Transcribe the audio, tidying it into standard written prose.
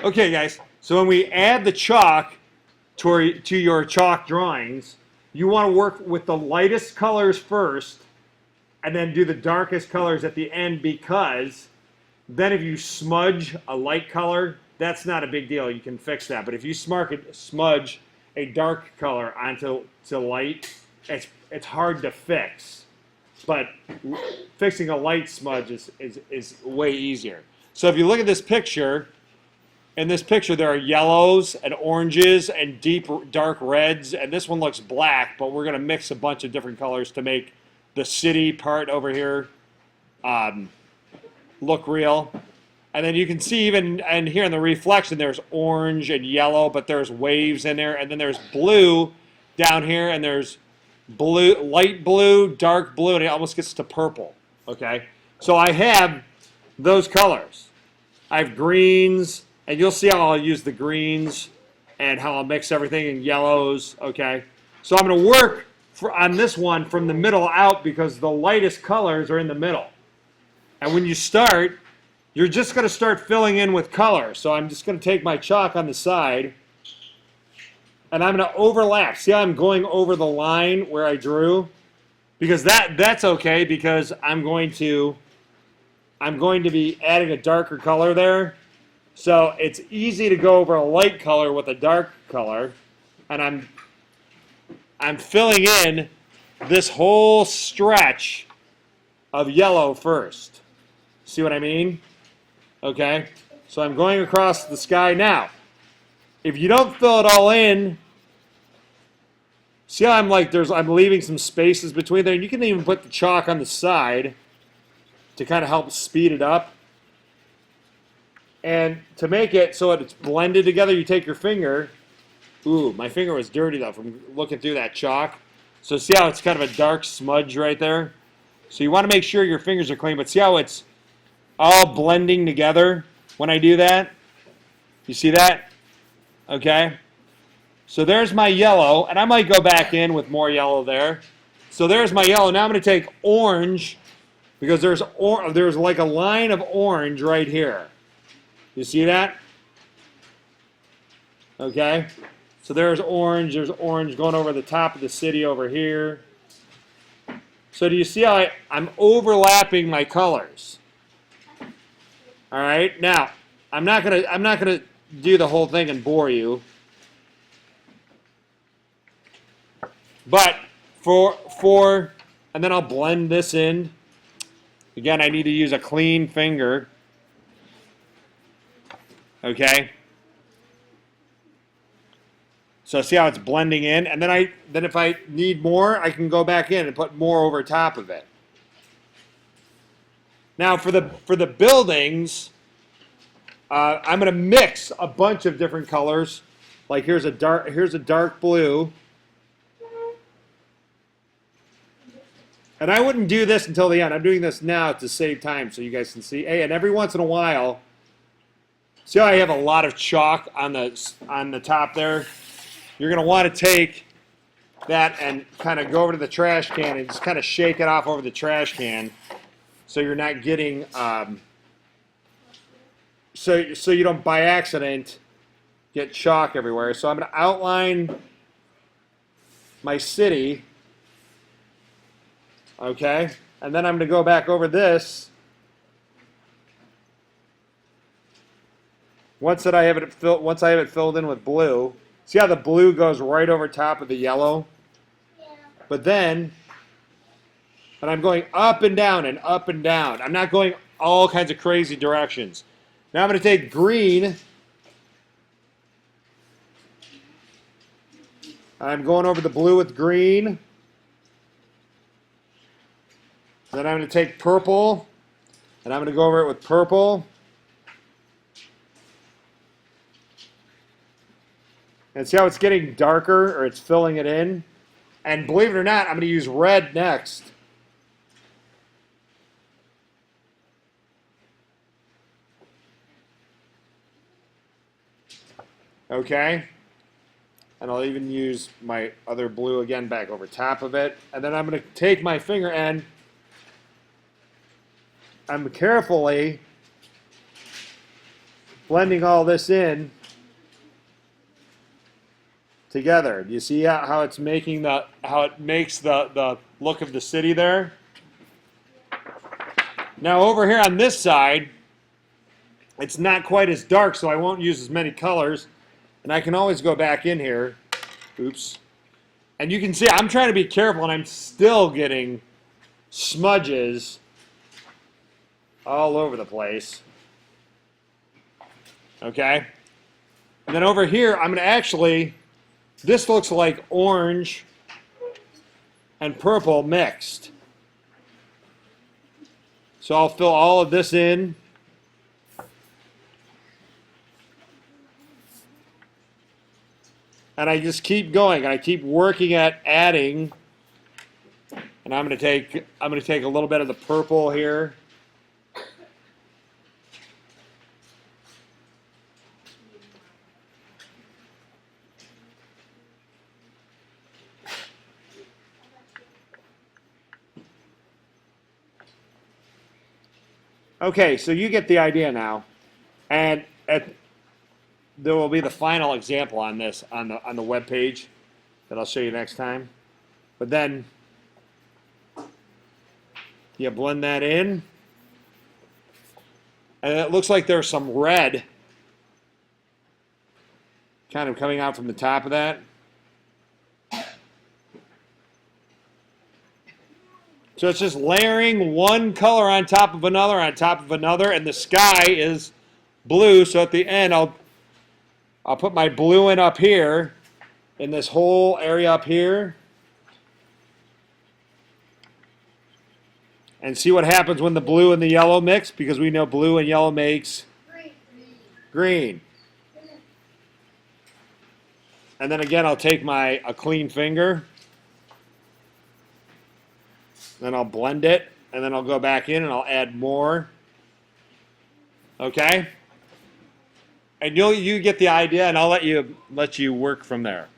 Okay, guys. So when we add the chalk to your chalk drawings, you want to work with the lightest colors first, and then do the darkest colors at the end, because then if you smudge a light color, that's not a big deal. You can fix that. But if you smudge a dark color onto light, it's hard to fix. But fixing a light smudge is way easier. So if you look at this picture, in this picture there are yellows and oranges and deep dark reds, and this one looks black, but we're going to mix a bunch of different colors to make the city part over here look real. And then you can see even and here in the reflection there's orange and yellow, but there's waves in there, and then there's blue down here, and there's blue, light blue, dark blue, and it almost gets to purple. Okay, so I have those colors. I have greens, and you'll see how I'll use the greens and how I'll mix everything in yellows. Okay, so I'm going to work on this one from the middle out, because the lightest colors are in the middle. And when you start, you're just going to start filling in with color. So I'm just going to take my chalk on the side, and I'm going to overlap. See how I'm going over the line where I drew? Because that's okay, because I'm going to be adding a darker color there. So it's easy to go over a light color with a dark color, and I'm filling in this whole stretch of yellow first. See what I mean? Okay, so I'm going across the sky now. If you don't fill it all in, see how I'm leaving some spaces between there, and you can even put the chalk on the side to kind of help speed it up. And to make it so that it's blended together, you take your finger. Ooh, my finger was dirty though from looking through that chalk. So see how it's kind of a dark smudge right there? So you want to make sure your fingers are clean, but see how it's all blending together when I do that? You see that? Okay. So there's my yellow, and I might go back in with more yellow there. So there's my yellow. Now I'm going to take orange, because there's like a line of orange right here. You see that? Okay. So there's orange going over the top of the city over here. So do you see how I'm overlapping my colors? All right. Now, I'm not gonna do the whole thing and bore you. But and then I'll blend this in. Again, I need to use a clean finger. Okay. So see how it's blending in, and then if I need more, I can go back in and put more over top of it. Now for the buildings, I'm going to mix a bunch of different colors. Like here's a dark blue, and I wouldn't do this until the end. I'm doing this now to save time so you guys can see. Hey, and every once in a while, see how I have a lot of chalk on the top there? You're going to want to take that and kind of go over to the trash can and just kind of shake it off over the trash can, so you're not getting so you don't by accident get chalk everywhere. So I'm going to outline my city, okay, and then I'm going to go back over this. Once I have it filled in with blue. See how the blue goes right over top of the yellow? Yeah. But then, and I'm going up and down and up and down. I'm not going all kinds of crazy directions. Now I'm going to take green. I'm going over the blue with green. Then I'm going to take purple, and I'm going to go over it with purple. And see how it's getting darker, or it's filling it in? And believe it or not, I'm going to use red next. Okay? And I'll even use my other blue again back over top of it. And then I'm going to take my finger and I'm carefully blending all this in together. Do you see how it's making how it makes the look of the city there? Now over here on this side, it's not quite as dark, so I won't use as many colors. And I can always go back in here. Oops. And you can see I'm trying to be careful, and I'm still getting smudges all over the place. Okay? And then over here, I'm going to actually, this looks like orange and purple mixed. So I'll fill all of this in. And I just keep going. I keep working at adding. And I'm going to take a little bit of the purple here. Okay, so you get the idea now. And there will be the final example on this on the web page that I'll show you next time. But then you blend that in, and it looks like there's some red kind of coming out from the top of that. So it's just layering one color on top of another and the sky is blue. So at the end, I'll put my blue in up here, in this whole area up here, and see what happens when the blue and the yellow mix, because we know blue and yellow makes green. And then again, I'll take a clean finger, then I'll blend it, and then I'll go back in and I'll add more. Okay? And you get the idea, and I'll let you work from there.